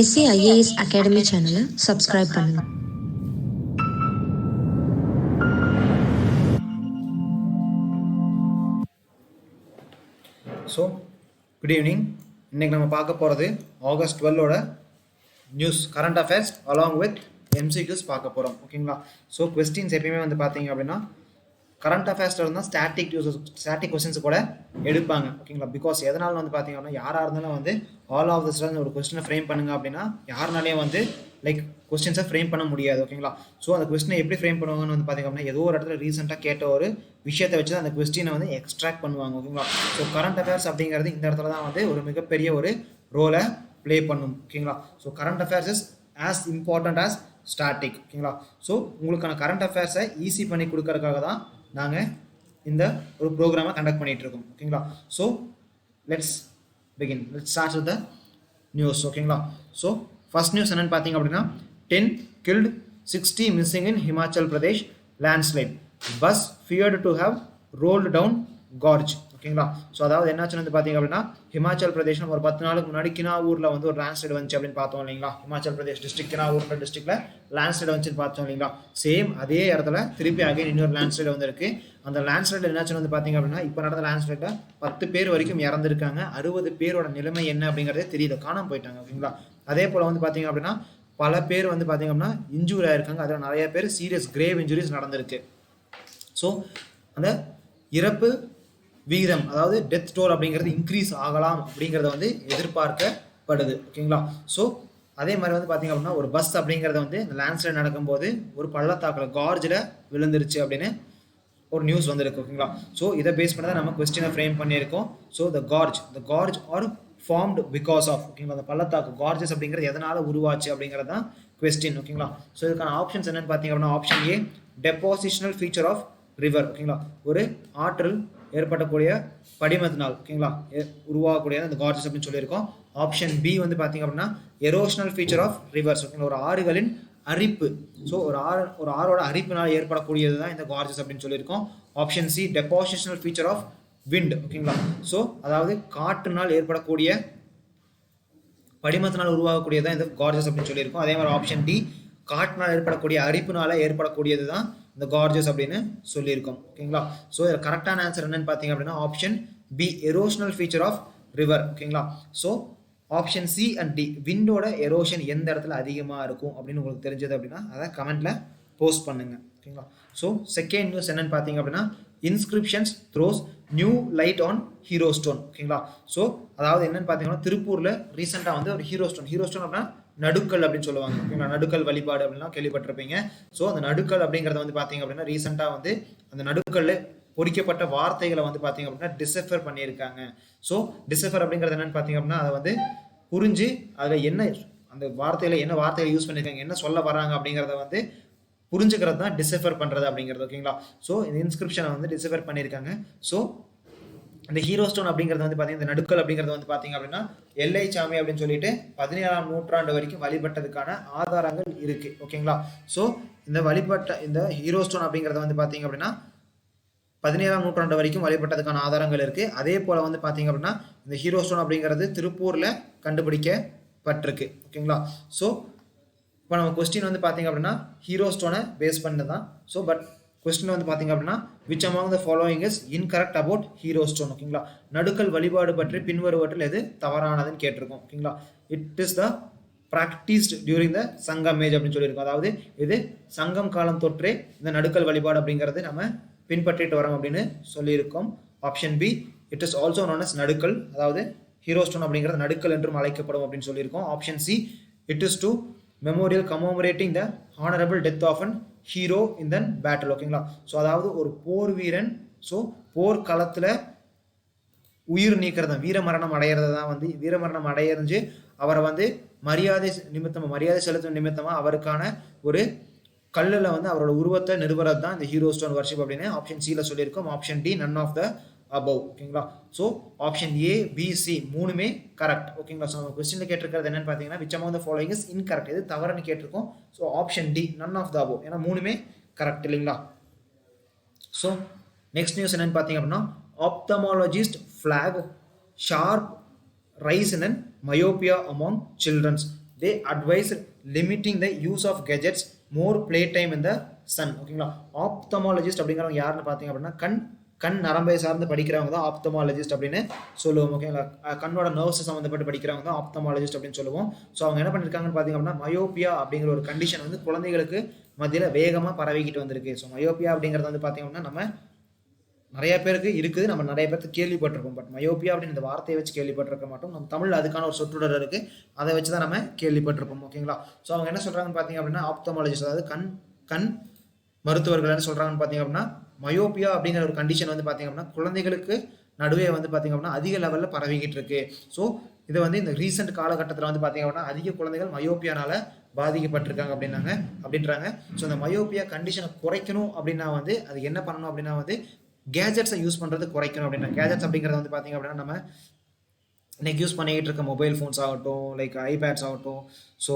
SCIAS Academy சேனலை subscribe பண்ணுங்க. So good evening. இன்றைக்கி நம்ம பார்க்க போகிறது ஆகஸ்ட் 12ஓட news current affairs along with MCQs பார்க்க போகிறோம். ஓகேங்களா? ஸோ கொஸ்டின்ஸ் எப்பயுமே வந்து பார்த்தீங்க அப்படின்னா கரண்ட் அஃபேர்ஸில் இருந்தால் ஸ்டாட்டிக் கொஸ்டின்ஸ் கூட எடுப்பாங்க. ஓகேங்களா? பிகாஸ் எதனால வந்து பார்த்தீங்க அப்படின்னா யாராக இருந்தாலும் வந்து ஆல் ஆஃப் திஸ் ஒரு கொஸ்டினை ஃப்ரேம் பண்ணுங்க அப்படின்னா யாருனாலே வந்து லைக் கொஸ்டின்ஸை ஃப்ரேம் பண்ண முடியாது. ஓகேங்களா? ஸோ அந்த கொஸ்டினை எப்படி ஃப்ரேம் பண்ணுவாங்கன்னு வந்து பார்த்தீங்க அப்படின்னா ஏதோ ஒரு இடத்துல ரீசெண்டாக கேட்ட ஒரு விஷயத்தை வச்சு அந்த கொஸ்டினை வந்து எக்ஸ்ட்ராக்ட் பண்ணுவாங்க. ஓகேங்களா? ஸோ கரண்ட் அஃபேர்ஸ் அப்படிங்கிறது இந்த இடத்துல தான் வந்து ஒரு மிகப்பெரிய ஒரு ரோலை ப்ளே பண்ணும். ஓகேங்களா? So current affairs is as important as static. ஓகேங்களா? ஸோ உங்களுக்கான கரண்ட் அஃபேர்ஸை ஈஸி பண்ணி கொடுக்கறதுக்காக தான் நாங்கள் இந்த ஒரு ப்ரோக்ராமை கண்டக்ட் பண்ணிகிட்டு இருக்கோம். ஓகேங்களா? So let's start with the news. ஓகேங்களா? ஸோ ஃபர்ஸ்ட் நியூஸ் என்னென்னு பார்த்தீங்க அப்படின்னா 10 killed 60 missing in Himachal Pradesh landslide. Bus feared to have rolled down gorge. ஓகேங்களா? ஸோ அதாவது என்னாச்சுன்னு வந்து பார்த்தீங்க அப்படின்னா ஹிமாச்சல் பிரதேஷ் ஒரு 10 நாளுக்கு முன்னாடி கினாவூரில் வந்து ஒரு லேண்ட்ஸ்லைட் வந்துச்சு அப்படின்னு பார்த்தோம் இல்லைங்களா? ஹிமாச்சல் பிரதேஷ் டிஸ்ட்ரிக்ட் கினாவூர் டிஸ்ட்ரிக்ட்ல லேண்ட்ஸ்லைட் வந்துச்சுன்னு பார்த்தோம் இல்லைங்களா? சேம் அதே இடத்துல திருப்பி அகைன் இன்னொரு லேண்ட்ஸ்லைட் வந்துருக்கு. அந்த லேண்ட்ஸ்லைட் என்னாச்சுன்னு வந்து பார்த்தீங்க அப்படின்னா இப்போ நடந்த லேண்ட்ஸ்லைட்டில் 10 பேர் வரைக்கும் இறந்துருக்காங்க. 60 பேரோட நிலைமை என்ன அப்படிங்கிறதே தெரியல, காணாமல் போயிட்டாங்க. ஓகேங்களா? அதே போல் வந்து பார்த்தீங்க அப்படின்னா பல பேர் வந்து பார்த்தீங்க அப்படின்னா இன்ஜூரி ஆயிருக்காங்க. அதில் நிறைய பேர் சீரியஸ் கிரேவ் இன்ஜுரிஸ் நடந்திருக்கு. ஸோ அந்த இறப்பு விகிதம் அதாவது டெத் டோல் அப்படிங்கிறது இன்க்ரீஸ் ஆகலாம் அப்படிங்கிறத வந்து எதிர்பார்க்கப்படுது. ஓகேங்களா? ஸோ அதே மாதிரி வந்து பார்த்தீங்க அப்படின்னா ஒரு பஸ் அப்படிங்கிறத வந்து இந்த லேண்ட்ஸ்லைட் நடக்கும்போது ஒரு பள்ளத்தாக்கில் கார்ஜில் விழுந்துருச்சு அப்படின்னு ஒரு நியூஸ் வந்துருக்கு. ஓகேங்களா? ஸோ இதை பேஸ் பண்ணி தான் நம்ம கொஸ்டினை ஃப்ரேம் பண்ணியிருக்கோம். So the gorge are formed because of. ஓகேங்களா? அந்த பள்ளத்தாக்கு கார்ஜஸ் அப்படிங்கிறது எதனால் உருவாச்சு அப்படிங்கிறது தான் கொஸ்டின். ஓகேங்களா? ஸோ இதுக்கான ஆப்ஷன்ஸ் என்னென்னு பார்த்தீங்க அப்படின்னா option A depositional feature of river. ஓகேங்களா? ஒரு ஆற்றல் ஏற்படக்கூடிய படிமத்தினால் ஓகேங்களா உருவாகக்கூடிய அந்த கார்ஜஸ் அப்படின்னு சொல்லியிருக்கோம். ஆப்ஷன் பி வந்து பார்த்தீங்க அப்படின்னா எரோஷனல் ஃபீச்சர் ஆஃப் ரிவர்ஸ். ஓகேங்களா? ஒரு ஆறுகளின் அரிப்பு. ஸோ ஒரு ஆறோட அரிப்பினால் ஏற்படக்கூடியது தான் இந்த கார்ஜஸ் அப்படின்னு சொல்லியிருக்கோம். Option C depositional feature of wind. ஓகேங்களா? ஸோ அதாவது காற்றுனால் ஏற்படக்கூடிய படிமத்தினால் உருவாகக்கூடியது இந்த கார்ஜஸ் அப்படின்னு சொல்லியிருக்கோம். அதே மாதிரி ஆப்ஷன் டி காற்றினால் ஏற்படக்கூடிய அரிப்புனால ஏற்படக்கூடியது தான் இந்த கார்ஜஸ் அப்படின்னு சொல்லியிருக்கோம். ஓகேங்களா? ஸோ இதில் கரெக்டான ஆன்சர் என்னன்னு பார்த்தீங்க அப்படின்னா option B erosional feature of river. ஓகேங்களா? So option C and D விண்டோட எரோஷன் எந்த இடத்துல அதிகமாக இருக்கும் அப்படின்னு உங்களுக்கு தெரிஞ்சது அப்படின்னா அதை கமெண்ட்ல போஸ்ட் பண்ணுங்க. ஓகேங்களா? ஸோ செகண்ட் நியூஸ் என்னன்னு பார்த்தீங்க அப்படின்னா inscriptions throws new light on hero stone. ஓகேங்களா? ஸோ அதாவது என்னன்னு பார்த்தீங்கன்னா திருப்பூரில் ரீசெண்டாக வந்து ஒரு ஹீரோ ஸ்டோன் அப்படின்னா நடுக்கல் அப்படின்னு சொல்லுவாங்க. ஓகேங்களா? நடுக்கல் வழிபாடு அப்படின்னா கேள்விப்பட்டிருப்பீங்க. ஸோ அந்த நடுக்கல் அப்படிங்கிறத வந்து பார்த்தீங்க அப்படின்னா ரீசெண்டாக வந்து அந்த நடுக்கல்ல பொறிக்கப்பட்ட வார்த்தைகளை வந்து பார்த்தீங்க அப்படின்னா டிசெஃபர் பண்ணியிருக்காங்க. ஸோ டிசெஃபர் அப்படிங்கிறது என்னன்னு பார்த்தீங்க அப்படின்னா அதை வந்து புரிஞ்சு அதில் என்ன அந்த வார்த்தையில என்ன வார்த்தைகளை யூஸ் பண்ணியிருக்காங்க என்ன சொல்ல வராங்க அப்படிங்கிறத வந்து புரிஞ்சுக்கிறது தான் டிசெஃபர் பண்ணுறது அப்படிங்கிறது. ஓகேங்களா? ஸோ இந்த இன்ஸ்கிரிப்ஷனை வந்து டிசெஃபர் பண்ணியிருக்காங்க. ஸோ இந்த ஹீரோ ஸ்டோன் அப்படிங்கிறது வந்து பார்த்தீங்கன்னா இந்த நடுக்கல் அப்படிங்கிறது வந்து பார்த்தீங்க அப்படின்னா எல்லை சாமி அப்படின்னு சொல்லிட்டு 17ஆம் நூற்றாண்டு வரைக்கும் வழிபட்டதுக்கான ஆதாரங்கள் இருக்கு. ஓகேங்களா? ஸோ இந்த ஹீரோ ஸ்டோன் அப்படிங்கிறத வந்து பார்த்தீங்க அப்படின்னா 17ஆம் நூற்றாண்டு வரைக்கும் வழிபட்டதுக்கான ஆதாரங்கள் இருக்கு. அதே போல வந்து பார்த்தீங்க அப்படின்னா இந்த ஹீரோ ஸ்டோன் அப்படிங்கிறது திருப்பூர்ல கண்டுபிடிக்கப்பட்டிருக்கு. ஓகேங்களா? ஸோ இப்போ நம்ம கொஸ்டின் வந்து பார்த்தீங்க அப்படின்னா ஹீரோ ஸ்டோனை பேஸ் பண்ணது தான். ஸோ பட் கொஸ்டின் வந்து பார்த்தீங்க அப்படின்னா which among the following is incorrect about hero stone. ஓகேங்களா? நடுக்கல் வழிபாடு பற்றி பின்வருவற்றில் எது தவறானதுன்னு கேட்டிருக்கோம். ஓகேங்களா? It is the practised during the சங்கம் ஏஜ் அப்படின்னு சொல்லியிருக்கோம். அதாவது இது சங்கம் காலம் தொற்றே இந்த நடுக்கல் வழிபாடு அப்படிங்கிறது நம்ம பின்பற்றிட்டு வரோம் அப்படின்னு சொல்லியிருக்கோம். Option B it is also known as நடுக்கல், அதாவது ஹீரோ ஸ்டோன் அப்படிங்கிறது நடுக்கல் என்றும் அழைக்கப்படும் அப்படின்னு சொல்லியிருக்கோம். Option C it is to memorial commemorating the honourable death of an hero in the battle. ஓகேங்களா? ஸோ அதாவது ஒரு போர் வீரன் ஸோ போர்க்களத்தில் உயிர் நீக்கிறது வீரமரணம் அடையிறது தான் வந்து வீரமரணம் அடையறிஞ்சு அவரை வந்து மரியாதை செலுத்தும் நிமித்தமாக அவருக்கான ஒரு கல்லில் வந்து அவரோட உருவத்தை நிறுவறது தான் இந்த ஹீரோ ஸ்டோன் வர்ஷிப் அப்படின்னு ஆப்ஷன் சியில் சொல்லியிருக்கோம். Option D none of the above. ஓகேங்களா? So option A B C மூணுமே கரெக்ட். ஓகேங்களா? ஸோ நம்ம கொஸ்டினில் கேட்டிருக்கிறது என்னன்னு பார்த்தீங்கன்னா which among the following is incorrect, எது தவறுன்னு கேட்டிருக்கோம். So option D none of the above, ஏன்னா மூணுமே கரெக்ட் இல்லைங்களா? ஸோ நெக்ஸ்ட் நியூஸ் என்னன்னு பார்த்தீங்க அப்படின்னா ophthalmologist flag sharp rice in myopia among children. they advised limiting the use of gadgets, more play time in the sun. ஓகேங்களா, ophthalmologist அப்படிங்கிறவங்க யாருன்னு பார்த்தீங்க அப்படின்னா கண் நரம்பை சார்ந்து படிக்கிறவங்க தான் ஆப்தமாலஜிஸ்ட் அப்படின்னு சொல்லுவோம். ஓகேங்களா, கண்ணோட நர்வ்ஸ் சம்மந்தப்பட்டு படிக்கிறவங்க தான் ஆப்தமாலஜிஸ்ட் அப்படின்னு சொல்லுவோம். ஸோ அவங்க என்ன பண்ணியிருக்காங்கன்னு பார்த்தீங்க அப்படின்னா மயோப்பியா அப்படிங்கிற ஒரு கண்டிஷன் வந்து குழந்தைகளுக்கு மத்தியில் வேகமாக பரவிக்கிட்டு வந்திருக்கு. ஸோ மயோப்பியா அப்படிங்கிறது வந்து பார்த்தீங்க அப்படின்னா நம்ம நிறைய பேருக்கு இருக்குது, நம்ம நிறைய பேருக்கு கேள்விப்பட்டிருக்கோம். பட் மயோப்பியா அப்படின்னு இந்த வார்த்தையை வச்சு கேள்விப்பட்டிருக்க மாட்டோம். நம்ம தமிழில் அதுக்கான ஒரு சொற்றொடர் இருக்குது, அதை வச்சு தான் நம்ம கேள்விப்பட்டிருப்போம். ஓகேங்களா, ஸோ அவங்க என்ன சொல்கிறாங்கன்னு பார்த்தீங்க அப்படின்னா ஆப்தமாலஜிஸ்ட், அதாவது கண் மருத்துவர்கள் என்ன சொல்கிறாங்கன்னு பார்த்தீங்க அப்படின்னா மயோப்பியா அப்படிங்கிற ஒரு கண்டிஷன் வந்து பார்த்தீங்க அப்படின்னா குழந்தைகளுக்கு நடுவே வந்து பார்த்தீங்க அப்படின்னா அதிக லெவலில் பரவிக்கிட்டு இருக்கு. ஸோ இதை வந்து இந்த ரீசெண்ட் காலகட்டத்தில் வந்து பார்த்தீங்க அப்படின்னா அதிக குழந்தைகள் மயோப்பியானால பாதிக்கப்பட்டிருக்காங்க அப்படின்றாங்க. ஸோ இந்த மயோப்பியா கண்டிஷனை குறைக்கணும் அப்படின்னா வந்து அது என்ன பண்ணணும் அப்படின்னா வந்து கேஜெட்ஸை யூஸ் பண்ணுறது குறைக்கணும் அப்படின்னா. கேஜெட்ஸ் அப்படிங்கிறது வந்து பார்த்தீங்க அப்படின்னா நம்ம இன்னைக்கு யூஸ் பண்ணிக்கிட்டு இருக்க மொபைல் ஃபோன்ஸ் ஆகட்டும், லைக் ஐபேட்ஸ் ஆகட்டும், ஸோ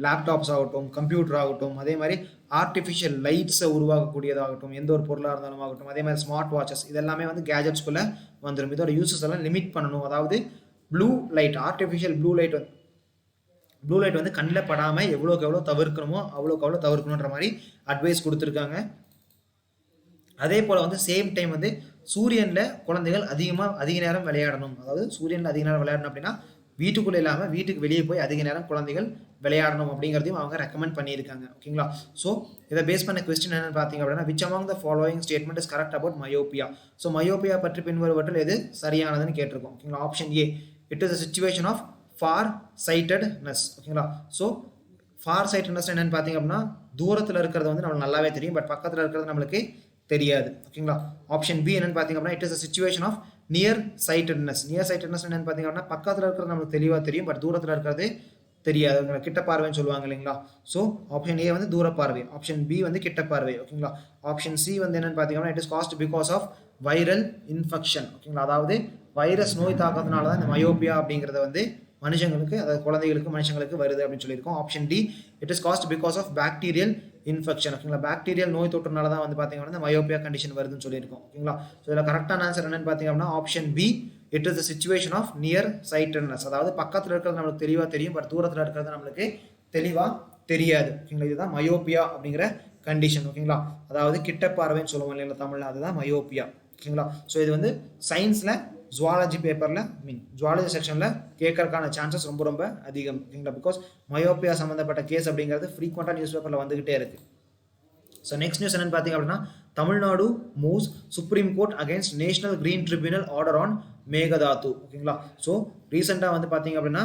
லேப்டாப்ஸ் ஆகட்டும், கம்ப்யூட்டர் ஆகட்டும், அதே மாதிரி ஆர்டிஃபிஷியல் லைட்ஸை உருவாக்கக்கூடியதாகட்டும், எந்த ஒரு பொருளாக இருந்தாலும் ஆகட்டும், அதே மாதிரி ஸ்மார்ட் வாட்சஸ், இதெல்லாமே வந்து கேஜெட்ஸ்குள்ளே வந்துடும். இதோட யூசஸ் எல்லாம் லிமிட் பண்ணணும். அதாவது blue light, artificial blue light வந்து கண்ணில் படாமல் எவ்வளோக்கு எவ்வளோ தவிர்க்கணுமோ அவ்வளோக்கு அவ்வளோ தவிர்க்கணுன்ற மாதிரி அட்வைஸ் கொடுத்துருக்காங்க. அதே போல் வந்து சேம் டைம் வந்து சூரியனில் குழந்தைகள் அதிக நேரம் விளையாடணும். அதாவது சூரியனில் அதிக நேரம் விளையாடணும் அப்படின்னா வீட்டுக்குள்ளே இல்லாமல் வீட்டுக்கு வெளியே போய் அதிக நேரம் குழந்தைகள் விளையாடணும் அப்படிங்கிறதையும் அவங்க ரெக்கமெண்ட் பண்ணியிருக்காங்க. ஓகேங்களா, ஸோ இதை பேஸ் பண்ண கொஸ்டின் என்னன்னு பார்த்தீங்க அப்படின்னா which among the following statement is correct about myopia. So myopia பற்றி பின்வருவற்றில் எது சரியானதுன்னு கேட்டிருக்கோம். ஓகேங்களா, option A, it is a situation of far sightedness. ஓகேங்களா, ஸோ ஃபார் சைட்டட்னஸ் என்னன்னு பார்த்தீங்க அப்படின்னா தூரத்தில் இருக்கிறது வந்து நம்மளுக்கு நல்லாவே தெரியும், பட் பக்கத்தில் இருக்கிறது நம்மளுக்கு தெரியாது. ஓகேங்களா, ஆப்ஷன் பி என்னன்னு பார்த்தீங்க அப்படின்னா it is a situation of near sightedness. Near sightedness என்னன்னு பார்த்தீங்க அப்படின்னா பக்கத்தில் இருக்கிறது நம்மளுக்கு தெளிவாக தெரியும், பட் தூரத்தில் இருக்கிறது தெரியாது, கிட்ட பார்வைன்னு சொல்லுவாங்க இல்லைங்களா. ஸோ ஆப்ஷன் ஏ வந்து தூர பார்வை, ஆப்ஷன் பி வந்து கிட்ட பார்வை. ஓகேங்களா, ஆப்ஷன் சி வந்து என்னன்னு பார்த்தீங்கன்னா it is caused because of viral infection. ஓகேங்களா, அதாவது வைரஸ் நோய் தாக்கத்தினால தான் இந்த மயோப்பியா அப்படிங்கிறத வந்து மனுஷங்களுக்கு, அதாவது குழந்தைகளுக்கு மனுஷங்களுக்கு வருது அப்படின்னு சொல்லியிருக்கோம். Option D, it is caused because of bacterial infection. ஓகேங்களா, பாக்டீரியல் நோய் தொற்றுனால தான் வந்து பார்த்தீங்கன்னா இந்த மயோப்பியா கண்டிஷன் வருதுன்னு சொல்லியிருக்கோம். ஓகேங்களா, ஸோ இதில் கரெக்டான ஆன்சர் என்னன்னு பார்த்தீங்க அப்படின்னா option B, it is the situation of near sightedness. அதாவது பக்கத்தில் இருக்கிறது நம்மளுக்கு தெளிவாக தெரியும், பட் தூரத்தில் இருக்கிறது நம்மளுக்கு தெளிவாக தெரியாது. ஓகேங்களா, இதுதான் மயோப்பியா அப்படிங்கிற கண்டிஷன். ஓகேங்களா, அதாவது கிட்ட பார்வைன்னு சொல்லுவோம் இல்லைங்களா தமிழில், அதுதான் மயோப்பியா. ஓகேங்களா, ஸோ இது வந்து சயின்ஸில் ஜுவாலஜி பேப்பரில் ஜுவாலஜி செக்ஷனில் கேட்கறதுக்கான சான்சஸ் ரொம்ப ரொம்ப அதிகம். ஓகேங்களா, பிகாஸ் மயோப்பியா சம்மந்தப்பட்ட கேஸ் அப்படிங்கிறது ஃப்ரீக்வெண்ட்டாக நியூஸ் பேப்பரில் வந்துகிட்டே இருக்குது. ஸோ நெக்ஸ்ட் நியூஸ் என்னன்னு பார்த்தீங்க அப்படின்னா Tamil Nadu moves supreme court against national Green tribunal order on Mekedatu. ஓகேங்களா, ஸோ ரீசெண்டாக வந்து பார்த்தீங்க அப்படின்னா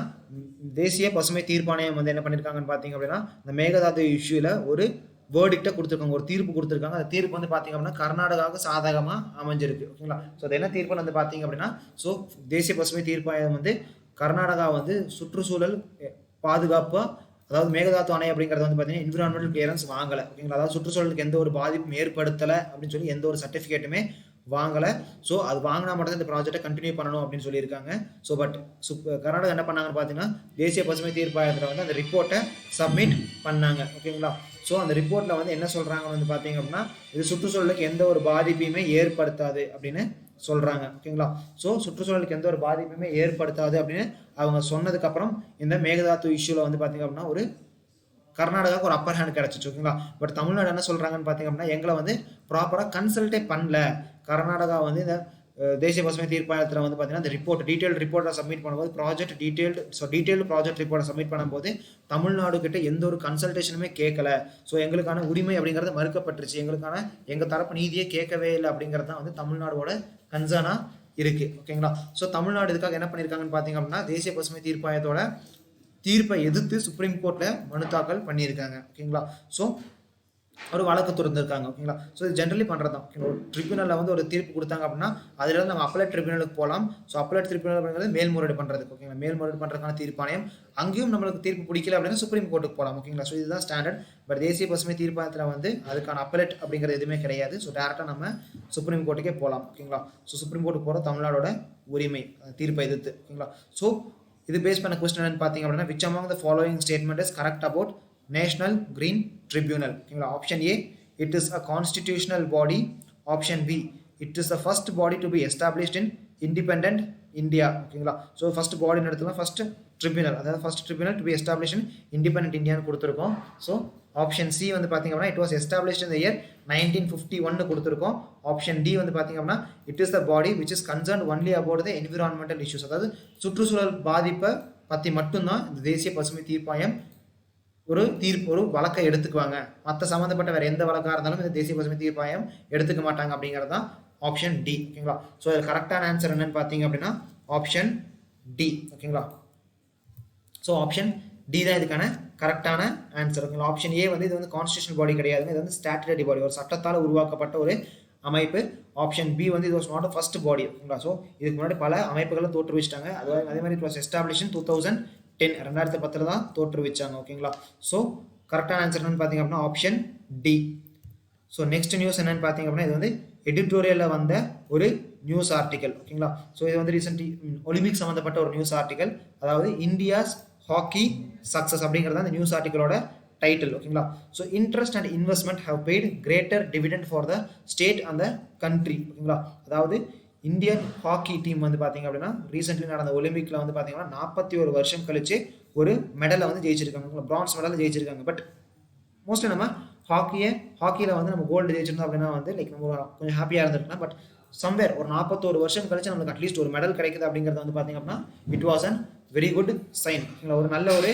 தேசிய பசுமை தீர்ப்பாணையம் வந்து என்ன பண்ணியிருக்காங்கன்னு பார்த்தீங்க அப்படின்னா இந்த மேகதாது இஷ்யூவில் ஒரு வேர்டிக்டை கொடுத்துருக்காங்க, ஒரு தீர்ப்பு கொடுத்துருக்காங்க. அந்த தீர்ப்பு வந்து பார்த்தீங்க அப்படின்னா கர்நாடகாவுக்கு சாதகமாக அமைஞ்சிருக்கு. ஓகேங்களா, ஸோ அது என்ன தீர்ப்புன்னு வந்து பார்த்தீங்க அப்படின்னா ஸோ தேசிய பசுமை தீர்ப்பாயம் வந்து கர்நாடகா வந்து சுற்றுச்சூழல் பாதுகாப்பாக, அதாவது மேகதாது அணை அப்படிங்கிறது வந்து பார்த்தீங்கன்னா என்விரான்மெண்டல் கிளியரன்ஸ் வாங்கலை. ஓகேங்களா, அதாவது சுற்றுச்சூழலுக்கு எந்த ஒரு பாதிப்பும் ஏற்படுத்தலை அப்படின்னு சொல்லி எந்த ஒரு சர்டிஃபிகேட்டுமே வாங்கலை. ஸோ அது வாங்கினா மட்டும் இந்த ப்ராஜெக்டை கண்டினியூ பண்ணணும் அப்படின்னு சொல்லியிருக்காங்க. ஸோ பட் கர்நாடகா என்ன பண்ணாங்கன்னு பார்த்தீங்கன்னா தேசிய பசுமை தீர்ப்பாயத்தில் வந்து அந்த ரிப்போர்ட்டை சப்மிட் பண்ணாங்க. ஓகேங்களா, ஸோ அந்த ரிப்போர்ட்டில் வந்து என்ன சொல்கிறாங்கன்னு வந்து பார்த்தீங்க அப்படின்னா இது சுற்றுச்சூழலுக்கு எந்த ஒரு பாதிப்பையுமே ஏற்படுத்தாது அப்படின்னு சொல்கிறாங்க. ஓகேங்களா, ஸோ சுற்றுச்சூழலுக்கு எந்த ஒரு பாதிப்புமே ஏற்படுத்தாது அப்படின்னு அவங்க சொன்னதுக்கப்புறம் இந்த மேகதாது இஷ்யூவில் வந்து பார்த்தீங்க அப்படின்னா ஒரு கர்நாடகாவுக்கு ஒரு அப்பர் ஹேண்ட் கிடச்சிச்சு. ஓகேங்களா, பட் தமிழ்நாடு என்ன சொல்கிறாங்கன்னு பார்த்தீங்க அப்படின்னா எங்களை வந்து ப்ராப்பராக கன்சல்ட்டே பண்ணல. கர்நாடகா வந்து இந்த தேசிய பசுமை தீர்ப்பாயத்தில் வந்து பார்த்தீங்கன்னா இந்த ரிப்போர்ட் டீட்டெயில்டு ரிப்போர்ட்டை சப்மிட் பண்ணும்போது ப்ராஜெக்ட் டீட்டெயில்டு ப்ராஜெக்ட் ரிப்போர்ட்டை சப்மிட் பண்ணும்போது தமிழ்நாடு கிட்ட எந்த ஒரு கன்சல்டேஷனுமே கேட்கல. ஸோ எங்களுக்கான உரிமை அப்படிங்கிறது மறுக்கப்பட்டுருச்சு, எங்கள் தரப்பு நீதியே கேட்கவே இல்லை அப்படிங்கிறது தான் வந்து தமிழ்நாடோட கன்சர்னாக இருக்குது. ஓகேங்களா, ஸோ தமிழ்நாடு இதுக்காக என்ன பண்ணியிருக்காங்கன்னு பார்த்தீங்க அப்படின்னா தேசிய பசுமை தீர்ப்பாயத்தோட தீர்ப்பை எதிர்த்து சுப்ரீம் கோர்ட்டில் மனு தாக்கல் பண்ணியிருக்காங்க. ஓகேங்களா, ஸோ ஒரு வழக்கு திறந்திருக்காங்க. ஓகேங்களா, ஸோ இது ஜென்ரலி பண்ணுறது தான். ஓகேங்களா, ஒரு ட்ரிபியூனலில் வந்து ஒரு தீர்ப்பு கொடுத்தாங்க அப்படின்னா அதில் நம்ம அப்பலேட் ட்ரிபியூனலுக்கு போகலாம். ஸோ அப்பலேட் ட்ரிபியூனல் அப்படிங்கிறது மேல்முறையீடு பண்ணுறதுக்கு. ஓகேங்களா, மேல்முறையீடு பண்ணுறதுக்கான தீர்ப்பாணையம். அங்கேயும் நம்மளுக்கு தீர்ப்பு பிடிக்கல அப்படின்னா சுப்ரீம் கோர்ட்டுக்கு போகலாம். ஓகேங்களா, ஸோ இதுதான் ஸ்டாண்டர்ட். பட் தேசிய பசுமை தீர்ப்பாயத்தில் வந்து அதுக்கான அப்பலேட் அப்படிங்கிறது எதுவுமே கிடையாது. ஸோ டேரெக்டாக நம்ம சுப்ரீம் கோர்ட்டுக்கே போகலாம். ஓகேங்களா, ஸோ சுப்ரீம் கோர்ட்டுக்கு போகிற தமிழ்நாடோட உரிமை தீர்ப்பை எதிர்த்து. ஓகேங்களா, ஸோ இது பேஸ் பண்ண கொஸ்டின் என்னன்னு பார்த்தீங்க அப்படின்னா which among the following statement is correct about National Green Tribunal. ஓகேங்களா, option A, it is a constitutional body. Option B, it is the first body to be established in independent India. ஓகேங்களா. So first பாடின்னு எடுத்துக்கலாம். First tribunal, அதாவது first tribunal to be establish in independent இந்தியான்னு கொடுத்துருக்கோம். So option C வந்து பார்த்தீங்க அப்படின்னா it was established in the year 1951 கொடுத்துருக்கோம். Option D வந்து பார்த்தீங்க அப்படின்னா it is the body which is concern only about the environmental issues, அதாவது சுற்றுச்சூழல் பாதிப்பை பற்றி மட்டும்தான் இந்த தேசிய பசுமை தீர்ப்பாயம் ஒரு வழக்கை எடுத்துக்குவாங்க. மற்ற சம்மந்தப்பட்ட வேற எந்த வழக்காக இருந்தாலும் இந்த தேசிய பசுமை தீர்ப்பாயம் எடுத்துக்க மாட்டாங்க அப்படிங்கிறது தான் ஆப்ஷன் டி. ஓகேங்களா. ஸோ இதில் கரெக்டான ஆன்சர் என்னன்னு பார்த்தீங்க அப்படின்னா ஆப்ஷன் டி. ஓகேங்களா. ஸோ ஆப்ஷன் டி தான் இதுக்கான கரெக்டான ஆன்சர். ஓகேங்களா. ஆப்ஷன் ஏ வந்து இது வந்து கான்ஸ்டியூஷனல் பாடி கிடையாதுங்க, இது வந்து ஸ்டாட்டுட்டரி பாடி, ஒரு சட்டத்தால் உருவாக்கப்பட்ட ஒரு அமைப்பு. ஆப்ஷன் பி வந்து இது வாஸ் நாட் ஃபர்ஸ்ட் பாடி. ஓகேங்களா. ஸோ இதுக்கு முன்னாடி பல அமைப்புகளை தோற்றுவிச்சிட்டாங்க. அதே மாதிரி இட் வாஸ் எஸ்டாப்ளிஷ் இன் 2010, 2010 தான் தோற்றுவிச்சாங்க. ஓகேங்களா. ஸோ கரெக்டான ஆன்சர் என்னன்னு பார்த்தீங்க அப்படின்னா option D. So next news என்னன்னு பார்த்தீங்க அப்படின்னா இது வந்து எடிட்டோரியலில் வந்த ஒரு நியூஸ் ஆர்டிக்கல். ஓகேங்களா. ஸோ இது வந்து ரீசென்ட்லி ஒலிம்பிக் சம்மந்தப்பட்ட ஒரு நியூஸ் ஆர்டிக்கல், அதாவது இந்தியாஸ் ஹாக்கி சக்ஸஸ் அப்படிங்கிறது அந்த நியூஸ் ஆர்டிக்கலோட டைட்டில். ஓகேங்களா. So interest and investment have paid greater dividend for the state and the country. ஓகேங்களா. அதாவது இந்தியன் ஹாக்கி டீம் வந்து பார்த்தீங்க அப்படின்னா ரீசென்ட்லி நடந்த ஒலிம்பிக்கில் வந்து பார்த்தீங்கன்னா 41 வருஷம் கழிச்சு ஒரு மெடலை வந்து ஜெயிச்சிருக்காங்க, பிரான்ஸ் மெடலை ஜெயிச்சிருக்காங்க. பட் மோஸ்ட்லி நம்ம ஹாக்கியில் வந்து நம்ம கோல்டு ஜெயிச்சிருந்தோம் அப்படின்னா வந்து லைக் நம்ம கொஞ்சம் ஹாப்பியாக இருந்திருக்கலாம். பட் சம்வேர் ஒரு 41 வருஷம் கழிச்சு நம்மளுக்கு அட்லீஸ்ட் ஒரு மெடல் கிடைக்குது அப்படிங்கிறது வந்து பார்த்தீங்க அப்படின்னா it was an very good sign. ஓகேங்களா. ஒரு நல்ல ஒரு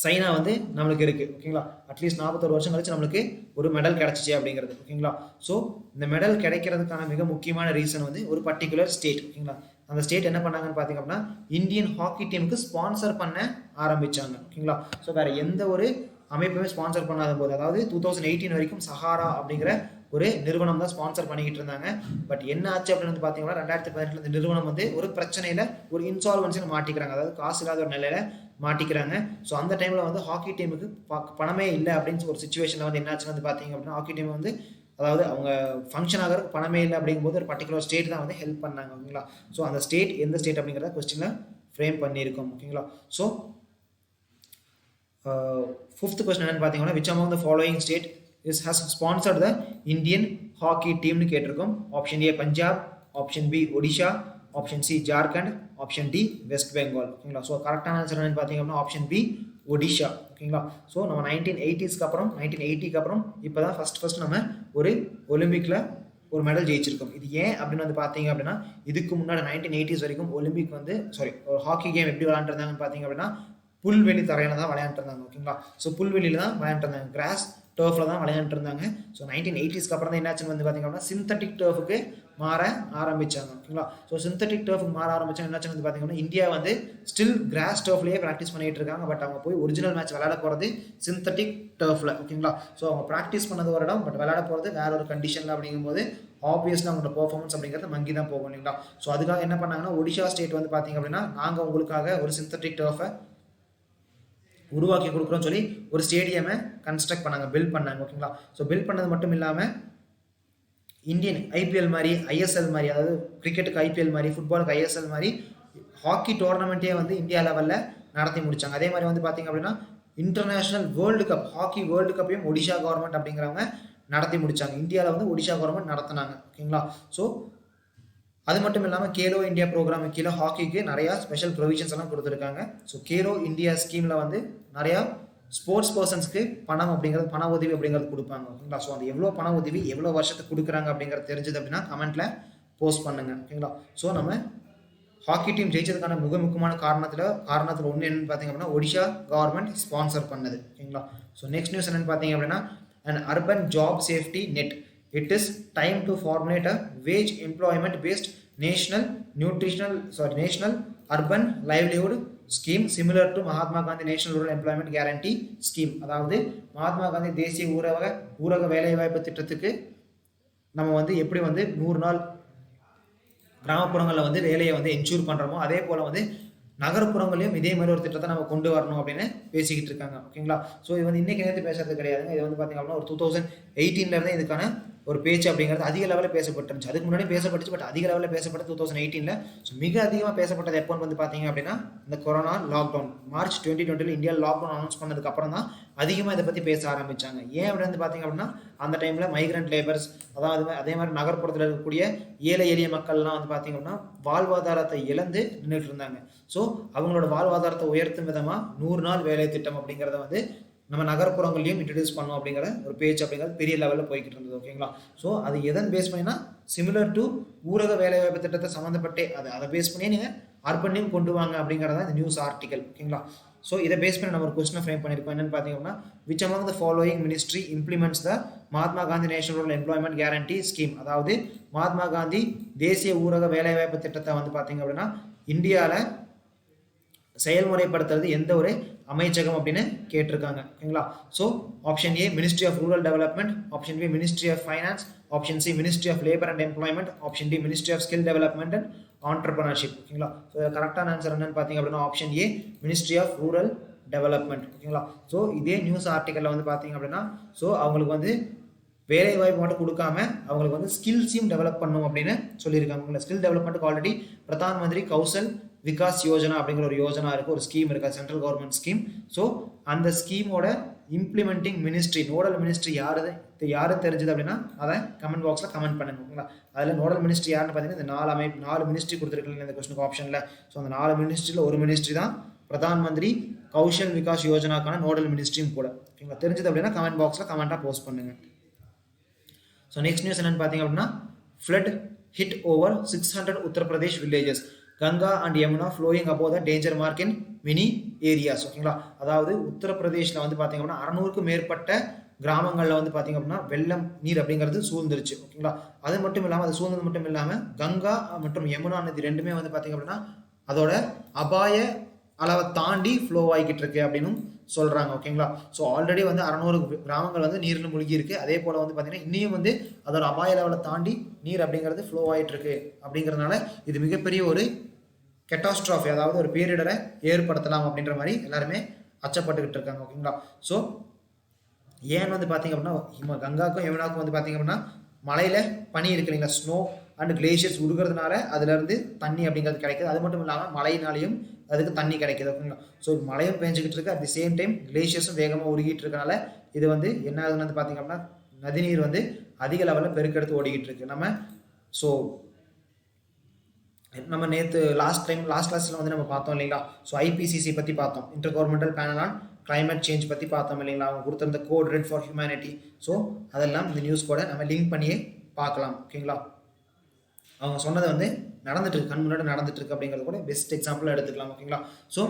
சைனாக வந்து நம்மளுக்கு இருக்குது. ஓகேங்களா. அட்லீஸ்ட் 41 வருஷம் கழிச்சு நம்மளுக்கு ஒரு மெடல் கிடச்சிச்சு அப்படிங்கிறது. ஓகேங்களா. ஸோ இந்த மெடல் கிடைக்கிறதுக்கான மிக முக்கியமான ரீசன் வந்து ஒரு பர்டிகுலர் ஸ்டேட். ஓகேங்களா. அந்த ஸ்டேட் என்ன பண்ணாங்கன்னு பார்த்தீங்க அப்படின்னா இந்தியன் ஹாக்கி டீமுக்கு ஸ்பான்சர் பண்ண ஆரம்பித்தாங்க. ஓகேங்களா. ஸோ வேறு எந்த ஒரு அமைப்புமே ஸ்பான்சர் பண்ணாத போது, அதாவது 2018 வரைக்கும் சஹாரா அப்படிங்கிற ஒரு நிறுவனம் தான் ஸ்பான்சர் பண்ணிக்கிட்டு இருந்தாங்க. பட் என்ன ஆச்சு அப்படின்னு வந்து பார்த்தீங்கன்னா 2018 இந்த நிறுவனம் வந்து ஒரு பிரச்சனையில் ஒரு இன்சால்வன்சியில் மாட்டிக்கிறாங்க, அதாவது காசு இல்லாத ஒரு நிலையில மாட்டிக்கிறாங்க. ஸோ அந்த டைமில் வந்து ஹாக்கி டீமுக்கு பணமே இல்லை அப்படின்னு ஒரு சுச்சுவேஷனில் வந்து என்னாச்சுன்னு வந்து பார்த்தீங்க அப்படின்னா ஹாக்கி டீம் வந்து அதாவது அவங்க ஃபங்க்ஷன் ஆகிறதுக்கு பணமே இல்லை அப்படிங்கும்போது ஒரு பர்டிகுலர் ஸ்டேட் தான் வந்து ஹெல்ப் பண்ணாங்க. ஓகேங்களா. ஸோ அந்த ஸ்டேட் எந்த ஸ்டேட் அப்படிங்கிறத கொஸ்டினில் ஃப்ரேம் பண்ணியிருக்கோம். ஓகேங்களா. ஸோ ஃபிஃப்த் கொஸ்டின் என்னன்னு பார்த்தீங்கன்னா which among the following state has sponsored the Indian hockey டீம்னு கேட்டிருக்கோம். Option A Punjab, option B Odisha, option C Jharkhand, option D West Bengal. ஓகேங்களா. ஸோ கரெக்டான ஆன்சர் என்னன்னு பார்த்தீங்க அப்படின்னா ஆப்ஷன் பி ஒடிஷா. ஓகேங்களா. ஸோ நம்ம 1980க்கு அப்புறம் 1980க்கு அப்புறம் இப்போ தான் ஃபர்ஸ்ட் நம்ம ஒரு ஒலிம்பிக்கில் ஒரு மெடல் ஜெயிச்சிருக்கோம். இது ஏன் அப்படின்னு வந்து பார்த்தீங்க அப்படின்னா இதுக்கு முன்னாடி 1980s வரைக்கும் ஒலிம்பிக் வந்து ஒரு ஹாக்கி கேம் எப்படி விளையாண்டுருந்தாங்கன்னு பார்த்தீங்க அப்படின்னா புல்வெளி தரையில தான் விளையாண்டுருந்தாங்க. ஓகேங்களா. ஸோ புல்வெளியில் தான் விளையாண்டுருந்தாங்க, கிராஸ் டர்ஃபில் தான் விளையாண்டு இருந்தாங்க. ஸோ 1980ஸ்க்கு அப்புறம் தான் என்னாச்சுன்னு வந்து பார்த்தீங்க அப்படின்னா சிந்தட்டிக் டர்ஃபுக்கு மாற ஆரம்பிச்சாங்க. ஓகேங்களா. ஸோ சிந்தட்டிக் டர்ஃபுக்கு மாற ஆரம்பிச்சாங்க என்னாச்சுன்னு வந்து பார்த்தீங்கன்னா இந்தியா வந்து ஸ்டில் கிராஸ் டர்ஃப்லேயே ப்ராக்டிஸ் பண்ணிட்டு இருக்காங்க. பட் அவங்க போய் ஒரிஜினல் மேட்ச் விளையாட போகிறது சிந்தட்டிக் டர்ஃபில். ஓகேங்களா. ஸோ அவங்க ப்ராக்டிஸ் பண்ணது ஒரு இடம், பட் விளையாட போகிறது வேற ஒரு கண்டிஷனில் அப்படிங்கும்போது ஆப்வியஸ்லி அவங்களோட பெர்ஃபார்மன்ஸ் அப்படிங்கிறது மங்கி தான் போகும். இல்லைங்களா. ஸோ அதுக்காக என்ன பண்ணாங்கன்னா ஒடிஷா ஸ்டேட் வந்து பார்த்தீங்க அப்படின்னா நாங்கள் உங்களுக்காக ஒரு சிந்தட்டிக் டர்ஃபை உருவாக்கி கொடுக்குறோம்னு சொல்லி ஒரு ஸ்டேடியமை கன்ஸ்ட்ரக்ட் பண்ணாங்க, பில்ட் பண்ணாங்க. ஓகேங்களா. ஸோ பில்ட் பண்ணது மட்டும் இல்லாமல் இந்தியன் ஐபிஎல் மாதிரி ஐஎஸ்எல் மாதிரி, அதாவது கிரிக்கெட்டுக்கு ஐபிஎல் மாதிரி ஃபுட்பாலுக்கு ஐஎஸ்எல் மாதிரி ஹாக்கி டோர்னமெண்ட்டே வந்து இந்தியா லெவலில் நடத்தி முடிச்சாங்க. அதே மாதிரி வந்து பார்த்தீங்க அப்படின்னா international world cup, hockey world கப்பையும் ஒடிஷா கவர்மெண்ட் அப்படிங்கிறவங்க நடத்தி முடிச்சாங்க. இந்தியாவில் வந்து ஒடிஷா கவர்மெண்ட் நடத்தினாங்க. ஓகேங்களா. ஸோ அது மட்டும் இல்லாமல் கேலோ இந்தியா ப்ரோக்ராம் கீழே ஹாக்கிக்கு நிறையா ஸ்பெஷல் ப்ரொவிஷன்ஸ் எல்லாம் கொடுத்துருக்காங்க. ஸோ கேலோ இந்தியா ஸ்கீமில் வந்து நிறையா ஸ்போர்ட்ஸ் பர்சன்ஸ்க்கு பணம் அப்படிங்கிறது பண உதவி அப்படிங்கிறது கொடுப்பாங்க. ஓகேங்களா. ஸோ அந்த எவ்வளோ பண உதவி எவ்வளோ வருஷத்துக்கு கொடுக்குறாங்க அப்படிங்கிறது தெரிஞ்சது அப்படின்னா கமெண்ட்டில் போஸ்ட் பண்ணுங்க. ஓகேங்களா. ஸோ நம்ம ஹாக்கி டீம் ஜெயிச்சதுக்கான மிக முக்கியமான காரணத்தில் ஒன்று என்னன்னு பார்த்தீங்க அப்படின்னா ஒடிஷா கவர்மெண்ட் ஸ்பான்சர் பண்ணது. ஓகேங்களா. ஸோ நெக்ஸ்ட் நியூஸ் என்னன்னு பார்த்தீங்க அப்படின்னா an urban job safety net. It is time to formulate a wage employment based national urban livelihood scheme similar to Mahatma Gandhi National Rural Employment Guarantee Scheme. அதாவது மகாத்மா காந்தி தேசிய ஊரக வேலைவாய்ப்பு திட்டத்துக்கு நம்ம வந்து எப்படி வந்து 100 நாள் கிராமப்புறங்களில் வந்து வேலையை வந்து என்ஷூர் பண்ணுறோமோ அதே போல் வந்து நகர்ப்புறங்களையும் இதே மாதிரி ஒரு திட்டத்தை நம்ம கொண்டு வரணும் அப்படின்னு பேசிக்கிட்டு இருக்காங்க. ஓகேங்களா. ஸோ இது வந்து இன்னைக்கு நேரத்து பேசுறது கிடையாதுங்க. இது வந்து பார்த்தீங்க அப்படின்னா ஒரு 2018 இதுக்கான ஒரு பேச்சு அப்படிங்கிறது அதிக லெவலில் பேசப்பட்டுருந்துச்சு. அதுக்கு முன்னாடி பேசப்பட்டுச்சு, பட் அதிக லெவலில் பேசப்பட்டது 2018. ஸோ மிக அதிகமாக பேசப்பட்டது எப்போன்னு வந்து பார்த்தீங்க அப்படின்னா இந்த corona lockdown March 2020 India lockdown announce பண்ணதுக்கு அப்புறம் தான் அதிகமாக இதை பற்றி பேச ஆரம்பிச்சாங்க. ஏன் அப்படின்னு வந்து பார்த்தீங்க அப்படின்னா அந்த டைமில் மைக்ரண்ட் லேபர்ஸ், அதாவது அதே மாதிரி நகர்ப்புறத்தில் இருக்கக்கூடிய ஏழை எளிய மக்கள்லாம் வந்து பார்த்தீங்க அப்படின்னா வாழ்வாதாரத்தை இழந்து நின்றுட்டு இருந்தாங்க. ஸோ அவங்களோட வாழ்வாதாரத்தை உயர்த்தும் விதமாக 100 நாள் வேலை திட்டம் அப்படிங்கிறத வந்து நம்ம நகர்ப்புறங்களையும் இன்ட்ரடியூஸ் பண்ணோம் அப்படிங்கிற ஒரு பேச்சு அப்படிங்கிறது பெரிய லெவலில் போய்கிட்டு இருந்தது. ஓகேங்களா. ஸோ அது எதன் பேஸ் பண்ணினா சிமிலர் டு ஊரக வேலைவாய்ப்பு திட்டத்தை சம்மந்தப்பட்டே அதை பேஸ் பண்ணி நீங்கள் அர்பனையும் கொண்டு வாங்க அப்படிங்கிறத இந்த நியூஸ் ஆர்டிக்கல். ஓகேங்களா. ஸோ இதை பேஸ் பண்ணி நம்ம ஒரு கொஸ்டினை ஃப்ரேம் பண்ணியிருக்கோம். என்னென்னு பார்த்தீங்கன்னா which among the following ministry implements the Mahatma Gandhi national rural employment guarantee scheme. அதாவது மகாத்மா காந்தி தேசிய ஊரக வேலைவாய்ப்பு திட்டத்தை வந்து பார்த்தீங்க அப்படின்னா இந்தியாவில் செயல்முறைப்படுத்துறது எந்த ஒரு அமைச்சகம் அப்படின்னு கேட்டிருக்காங்க. ஓகேங்களா. So option A ministry of rural development, option B ministry of finance, option C ministry of labour and employment, option D ministry of skill development and entrepreneurship. ஓகேங்களா. ஸோ கரெக்டான ஆன்சர் என்னன்னு பார்த்தீங்க அப்படின்னா option A ministry of rural development. ஓகேங்களா. So இதே news ஆர்டிக்கலில் வந்து பார்த்தீங்க அப்படின்னா ஸோ அவங்களுக்கு வந்து வேலை வாய்ப்பு மட்டும் கொடுக்காம அவங்களுக்கு வந்து ஸ்கில்ஸையும் டெவலப் பண்ணணும் அப்படின்னு சொல்லியிருக்காங்க. ஸ்கில் டெவலப்மெண்ட்டுக்கு ஆல்ரெடி பிரதான் மந்திரி கௌசல் விகாஸ் யோஜனா அப்படிங்கிற ஒரு யோஜனா இருக்குது, ஒரு ஸ்கீம் இருக்குது, சென்ட்ரல் கவர்மெண்ட் ஸ்கீம். ஸோ அந்த ஸ்கீமோட இம்ப்ளிமெண்டிங் மினிஸ்ட்ரி, நோடல் மினிஸ்ட்ரி யாரு தெரிஞ்சது அப்படின்னா அதை கமெண்ட் பாக்ஸில் கமெண்ட் பண்ணுங்க. ஓகேங்களா. அதில் நோடல் மினிஸ்ட்ரி யாருன்னு பார்த்தீங்கன்னா இந்த 4 மினிஸ்ட்ரி கொடுத்துருக்கீங்க இந்த கொஸ்டினுக்கு ஆப்ஷனில். ஸோ அந்த 4 மினிஸ்ட்ரியில் ஒரு மினிஸ்ட்ரி தான் பிரதான் மந்திரி கௌஷல் விகாஸ் யோஜனாக்கான நோடல் மினிஸ்ட்ரியும் கூட. ஓகேங்களா. தெரிஞ்சது அப்படின்னா கமெண்ட் பாக்ஸில் கமெண்ட்டாக போஸ்ட் பண்ணுங்க. ஸோ நெக்ஸ்ட் நியூஸ் என்னன்னு பார்த்தீங்க அப்படின்னா flood hit over 600 Uttar Pradesh villages, Ganga and Yamuna flowing above the danger mark in many areas. ஓகேங்களா. அதாவது உத்தரப்பிரதேஷில் வந்து பார்த்தீங்க அப்படின்னா 600க்கும் மேற்பட்ட கிராமங்களில் வந்து பார்த்தீங்க அப்படின்னா வெள்ளம் நீர் அப்படிங்கிறது சூழ்ந்துருச்சு. ஓகேங்களா. அது மட்டும் இல்லாமல் அது சூழ்ந்தது மட்டும் இல்லாமல் கங்கா மற்றும் யமுனா நதி ரெண்டுமே வந்து பார்த்தீங்க அப்படின்னா அதோட அபாய அளவை தாண்டி ஃப்ளோ ஆகிக்கிட்டு இருக்கு அப்படின்னு சொல்கிறாங்க. ஓகேங்களா. ஸோ ஆல்ரெடி வந்து 600 கிராமங்கள் வந்து நீரில் மூழ்கி இருக்கு. அதே போல் வந்து பார்த்தீங்கன்னா இன்னும் வந்து அதோட அபாய லெவலை தாண்டி நீர் அப்படிங்கிறது ஃப்ளோ ஆகிட்டு இருக்கு. அப்படிங்கிறதுனால இது மிகப்பெரிய ஒரு கெட்டாஸ்ட்ராஃபி, அதாவது ஒரு பேரிடரை ஏற்படுத்தலாம் அப்படின்ற மாதிரி எல்லாருமே அச்சப்பட்டுக்கிட்டு இருக்காங்க. ஓகேங்களா. ஸோ ஏன் வந்து பார்த்தீங்க அப்படின்னா கங்காக்கும் யமுனாக்கும் வந்து பார்த்தீங்க அப்படின்னா மலையில் பனி இருக்கு இல்லைங்களா, ஸ்னோ அண்ட் கிளேஷியர்ஸ் உருகிறதுனால அதுலேருந்து தண்ணி அப்படிங்கிறது கிடைக்குது. அது மட்டும் இல்லாமல் மழையினாலையும் அதுக்கு தண்ணி கிடைக்குது. ஓகேங்களா. ஸோ மழையும் பெஞ்சிக்கிட்டு இருக்கு, அட் தி சேம் டைம் கிளேஷியர்ஸும் வேகமாக உருகிட்டு இருக்கனால இது வந்து என்ன ஆகுதுன்னு வந்து பார்த்தீங்க அப்படின்னா நதிநீர் வந்து அதிக லெவலில் பெருக்கெடுத்து ஓடிக்கிட்டு இருக்கு. நம்ம நேற்று லாஸ்ட் கிளாஸில் வந்து நம்ம பார்த்தோம் இல்லைங்களா. ஸோ ஐபிசிசி பற்றி பார்த்தோம், intergovernmental panel on climate change பற்றி பார்த்தோம் இல்லைங்களா. அவங்க கொடுத்துருந்த code red for humanity. So அதெல்லாம் இந்த நியூஸ் கூட நம்ம லிங்க் பண்ணியே பார்க்கலாம். ஓகேங்களா. அவங்க சொன்னது வந்து நடந்துட்டு இருக்கு, கண் முன்னாடி நடந்துட்டு இருக்கு அப்படிங்கிறது கூட பெஸ்ட் எக்ஸாம்பிளாக எடுத்துக்கலாம். ஓகேங்களா. ஸோ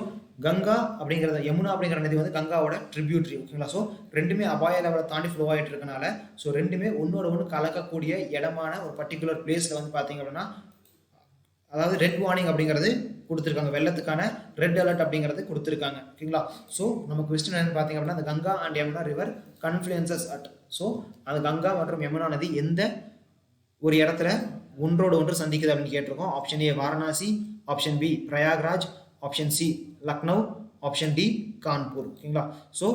கங்கா அப்படிங்கிறது யமுனா அப்படிங்கிற நதி வந்து கங்காவோட ட்ரிபியூட்ரி. ஓகேங்களா. ஸோ ரெண்டுமே அபாய லெவலை தாண்டி ஃப்ளோ ஆகிட்டு இருக்கனால ஸோ ரெண்டுமே ஒன்னோட ஒன்று கலக்கக்கூடிய இடமான ஒரு பர்டிகுலர் பிளேஸில் வந்து பார்த்தீங்க அப்படின்னா அதாவது ரெட் வார்னிங் அப்படிங்கிறது கொடுத்துருக்காங்க, வெள்ளத்துக்கான ரெட் அலர்ட் அப்படிங்கிறது கொடுத்துருக்காங்க. ஓகேங்களா. ஸோ நம்ம கொஸ்டின் என்னன்னு பார்த்தீங்க அப்படின்னா அந்த Ganga and Yamuna river confluences at. So அந்த கங்கா மற்றும் யமுனா நதி எந்த ஒரு இடத்துல ஒன்றோடு ஒன்று சந்திக்குது அப்படின்னு கேட்டிருக்கோம். Option A Varanasi, option B Prayagraj, option C Lucknow, option D Kanpur. ஓகேங்களா. ஸோ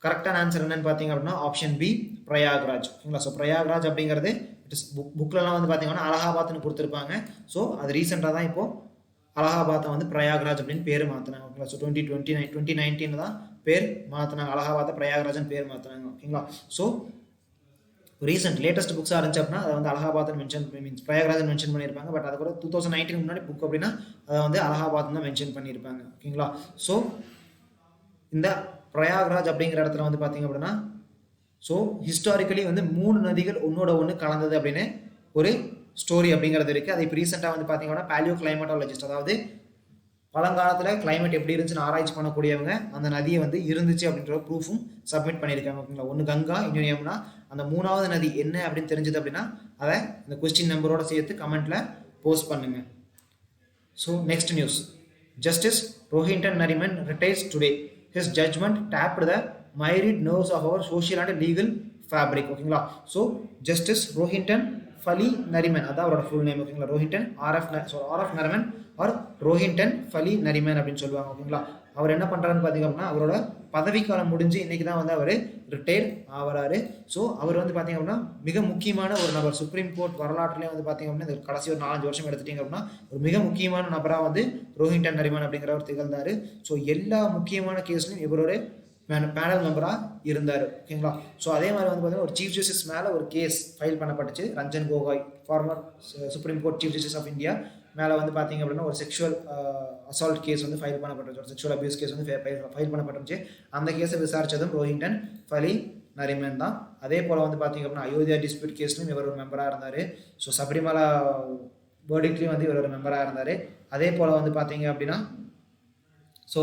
கரெக்டான ஆன்சர் என்னன்னு பார்த்தீங்க அப்படின்னா ஆப்ஷன் பி பிரயாக்ராஜ். ஓகேங்களா. ஸோ பிரயாக்ராஜ் அப்படிங்கிறது புக்லலாம் வந்து பார்த்தீங்கன்னா அலகாபாத்னு கொடுத்துருப்பாங்க. ஸோ அது ரீசெண்டாக தான் இப்போது அலகாபாத்தை வந்து பிரயாக்ராஜ் அப்படின்னு பேர் மாற்றினாங்க. ஓகேங்களா. ஸோ 2019 தான் பேர் மாற்றினாங்க, அலகாபாத்தை பிரயாக்ராஜ்னு பேர் மாற்றினாங்க. ஓகேங்களா. ஸோ ரீசெண்ட் லேட்டஸ்ட் புக்ஸாக இருந்துச்சு அப்படின்னா அதை வந்து அலகாபாத்னு மீன்ஸ் பிரயாக்ராஜ் மென்ஷன் பண்ணியிருப்பாங்க. பட் அது கூட 2019 முன்னாடி புக் அப்படின்னா அதை வந்து அலகாபாத் தான் மென்ஷன் பண்ணியிருப்பாங்க. ஓகேங்களா. ஸோ இந்த பிரயாக்ராஜ் அப்படிங்கிற இடத்துல வந்து பார்த்தீங்க அப்படின்னா ஸோ ஹிஸ்டாரிக்கலி வந்து 3 நதிகள் ஒன்னோட ஒன்று கலந்தது அப்படின்னு ஒரு ஸ்டோரி அப்படிங்கிறது இருக்குது. அது இப்போ ரீசெண்டாக வந்து பார்த்தீங்கன்னா பேலியோ கிளைமேட்டாலஜிஸ்ட், அதாவது பழங்காலத்தில் கிளைமேட் எப்படி இருந்துச்சுன்னு ஆராய்ச்சி பண்ணக்கூடியவங்க அந்த நதியை வந்து இருந்துச்சு அப்படின்ற ப்ரூஃபும் சப்மிட் பண்ணியிருக்காங்க. ஓகேங்களா. ஒன்று கங்கா, இன்னொன்று யமுனா. அந்த 3வது நதி என்ன அப்படின்னு தெரிஞ்சது அப்படின்னா அதை இந்த கொஸ்டின் நம்பரோட சேர்த்து கமெண்ட்டில் போஸ்ட் பண்ணுங்க. So next news, justice Rohinton Nariman retires today. His judgement tapped the myriad nerves of our social and legal fabric. ஓகேங்களா. ஸோ ஜஸ்டிஸ் ரோஹின்டன் ஃபலி நரிமன், அதான் அவரோட ஃபுல் நேம். ஓகேங்களா. ரோஹின்டன் ஆர்எஃப் நரிமன் ஆர் ரோஹின்டன் ஃபலி நரிமேன் அப்படின்னு சொல்லுவாங்க. ஓகேங்களா, அவர் என்ன பண்ணுறாருன்னு பார்த்தீங்க அப்படின்னா அவரோட பதவிக்காலம் முடிஞ்சு இன்னைக்கு தான் வந்து அவர் ரிட்டையர் ஆகிறாரு. ஸோ அவர் வந்து பார்த்தீங்க அப்படின்னா மிக முக்கியமான ஒரு நபர். சுப்ரீம் கோர்ட் வரலாற்றுலேயே வந்து பார்த்தீங்க அப்படின்னா இந்த கடைசி ஒரு 4-5 வருஷம் எடுத்துட்டீங்க அப்படின்னா ஒரு மிக முக்கியமான நபராக வந்து ரோஹின்டன் நரிமேன் அப்படிங்கிறவர் திகழ்ந்தார். ஸோ எல்லா முக்கியமான கேஸ்லையும் இவரோட பேனல் மெம்பராக இருந்தார். ஓகேங்களா, ஸோ அதே மாதிரி வந்து பார்த்தீங்கன்னா ஒரு சீஃப் ஜஸ்டிஸ் மேலே ஒரு கேஸ் ஃபைல் பண்ணப்பட்டுச்சு. Ranjan Gogoi, former supreme court chief justice of India மேலே வந்து பார்த்தீங்க அப்படின்னா ஒரு செக்ஷுவல் அசால்ட் கேஸ் வந்து ஃபைல் பண்ணப்பட்டுச்சு, ஒரு செக்ஷுவல் அபியூஸ் கேஸ் வந்து ஃபைல் பண்ணப்பட்டுச்சு. அந்த கேஸை விசாரித்ததும் ரோஹின்டன் ஃபலி நரிமேன் தான். அதே போல் வந்து பார்த்தீங்க அப்படின்னா அயோத்தியா டிஸ்பியூட் கேஸ்லையும் இவர் ஒரு மெம்பராக இருந்தார். ஸோ சபரிமலா வேர்டிக்லையும் வந்து இவர் ஒரு மெம்பராக இருந்தார். அதே போல் வந்து பார்த்தீங்க அப்படின்னா so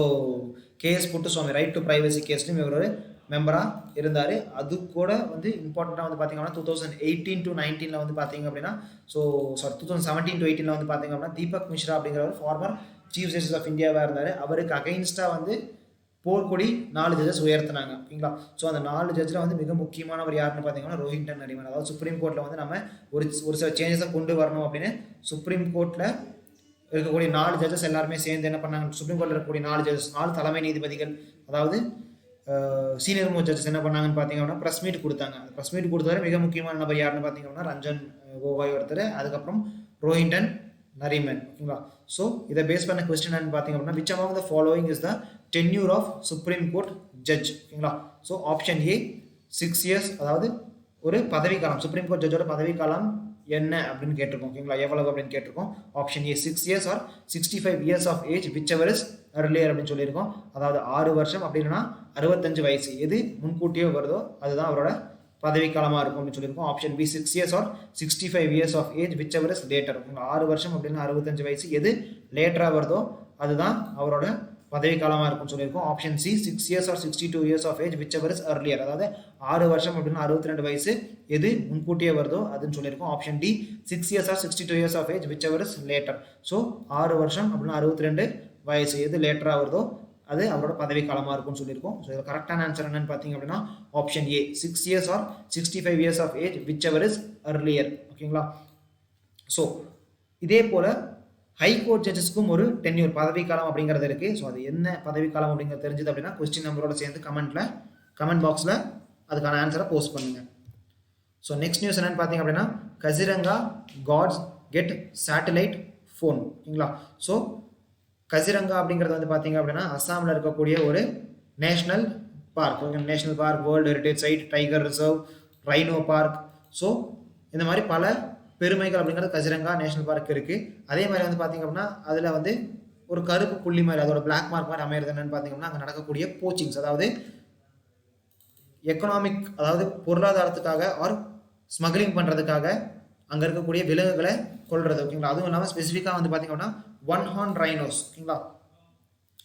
KS Puttaswamy right to privacy கேஸ்லையும் இவர் ஒரு மெம்பராக இருந்தார். அது கூட வந்து இம்பார்ட்டண்ட்டாக வந்து பார்த்தீங்க அப்படின்னா 2018 to 19 வந்து பார்த்தீங்க அப்படின்னா 2017 to 18 வந்து பார்த்தீங்க அப்படின்னா தீபக் மிஸ்ரா அப்படிங்கிறவர் ஃபார்மர் சீஃப் ஜஸ்டிஸ் ஆஃப் இந்தியாவாக இருந்தார். அவருக்கு அகைன்ஸ்டாக வந்து போர்க்கொடி 4 ஜட்ஜஸ் உயர்த்தினாங்க. ஓகேங்களா, ஸோ அந்த 4 ஜட்ஜில் வந்து மிக முக்கியமானவர் யாருன்னு பார்த்தீங்கன்னா ரோஹின்டன் நரிமேன். அதாவது சுப்ரீம் கோர்ட்டில் வந்து நம்ம ஒரு சில சேஞ்சஸை கொண்டு வரணும் அப்படின்னு சுப்ரீம் கோர்ட்டில் இருக்கக்கூடிய 4 ஜட்ஜஸ் எல்லாருமே சேர்ந்து என்ன பண்ணாங்க, சுப்ரீம் கோர்ட்டில் இருக்கக்கூடிய 4 ஜட்ஜஸ் 4 தலைமை நீதிபதிகள் அதாவது சீனியர் மோஸ்ட் ஜட்ஜஸ் என்ன பண்ணாங்கன்னு பார்த்தீங்க அப்படின்னா ப்ரெஸ் மீட் கொடுத்தாங்க. அந்த ப்ரெஸ் மீட் கொடுத்தவரை மிக முக்கியமான நபர் யாருன்னு பார்த்தீங்க அப்படின்னா ரஞ்சன் கோகாய் ஒருத்தர், அதுக்கப்புறம் ரோஹின்டன் நரிமேன். ஓகேங்களா, ஸோ இதை பேஸ் பண்ண கொஸ்டின் என்னன்னு பார்த்தீங்க அப்படின்னா which among the following is the tenure of supreme court judge. ஓகேங்களா, ஸோ ஆப்ஷன் ஏ 6 years, அதாவது ஒரு பதவிக்காலம் சுப்ரீம் கோர்ட் ஜட்ஜோட பதவிக்காலம் என்ன அப்படின்னு கேட்டிருக்கோம். ஓகேங்களா, எவ்வளவு அப்படின்னு கேட்டிருக்கோம். Option A 6 years or 65 years of age whichever is earlier அப்படின்னு சொல்லியிருக்கோம். அதாவது 6 வருஷம் அப்படின்னா 65 வயசு எது முன்கூட்டியோ வருதோ அதுதான் அவரோட பதவிக்காலமாக இருக்கும் அப்படின்னு சொல்லியிருக்கோம். Option B 6 years or 65 years of age whichever is later. 6 வருஷம் அப்படின்னா 65 வயசு எது லேட்டராக வருதோ அதுதான் அவரோட பதவிக்காலமாக இருக்கும்னு சொல்லியிருக்கோம். Option C 6 years or 62 years of age whichever is earlier. அதாவது 6 வருஷம் அப்படின்னா 62 வயசு எது முன்கூட்டியே வருதோ அதுன்னு சொல்லியிருக்கோம். Option D 6 years or 62 years of age whichever is later. So 6 வருஷம் அப்படின்னா 62 வயசு எது லேட்டராக வருதோ அது அவரோட பதவிக்காலமாக இருக்கும்னு சொல்லியிருக்கோம். ஸோ இதில் கரெக்டான ஆன்சர் என்னன்னு பார்த்தீங்க அப்படின்னா option A 6 years or 65 years of age whichever is earlier. ஓகேங்களா, ஸோ இதே போல் ஹைகோர்ட் ஜட்ஜஸ்க்கும் ஒரு டென்யூர் பதவிக்காலம் அப்படிங்கிறது இருக்குது. ஸோ அது என்ன பதவிக்காலம் அப்படிங்கிறது தெரிஞ்சது அப்படின்னா கொஸ்டின் நம்பரோட சேர்ந்து கமெண்ட் பாக்ஸில் அதுக்கான ஆன்சரை போஸ்ட் பண்ணுங்கள். ஸோ நெக்ஸ்ட் நியூஸ் என்னென்னு பார்த்தீங்க அப்படின்னா Kaziranga guards get satellite phone. ஓகேங்களா, ஸோ கசிரங்கா அப்படிங்கிறது வந்து பார்த்தீங்க அப்படின்னா அஸ்ஸாமில் இருக்கக்கூடிய ஒரு national park. National park, world heritage site, tiger reserve, rhino park. So இந்த மாதிரி பல பெருமைகள் அப்படிங்கிறது கசிரங்கா நேஷனல் பார்க் இருக்குது. அதே மாதிரி வந்து பார்த்தீங்க அப்படின்னா அதில் வந்து ஒரு கருப்பு புள்ளி மாதிரி அதோட பிளாக் மார்க் மாதிரி அமையிறது என்னன்னு பார்த்தீங்க அப்படின்னா அங்கே நடக்கக்கூடிய போச்சிங்ஸ், அதாவது எக்கனாமிக் அதாவது பொருளாதாரத்துக்காக ஆர் ஸ்மக்லிங் பண்ணுறதுக்காக அங்கே இருக்கக்கூடிய விலங்குகளை கொள்வது. ஓகேங்களா, அதுவும் இல்லாமல் ஸ்பெசிஃபிக்காக வந்து பார்த்தீங்க அப்படின்னா 1 horn ரைனோஸ். ஓகேங்களா,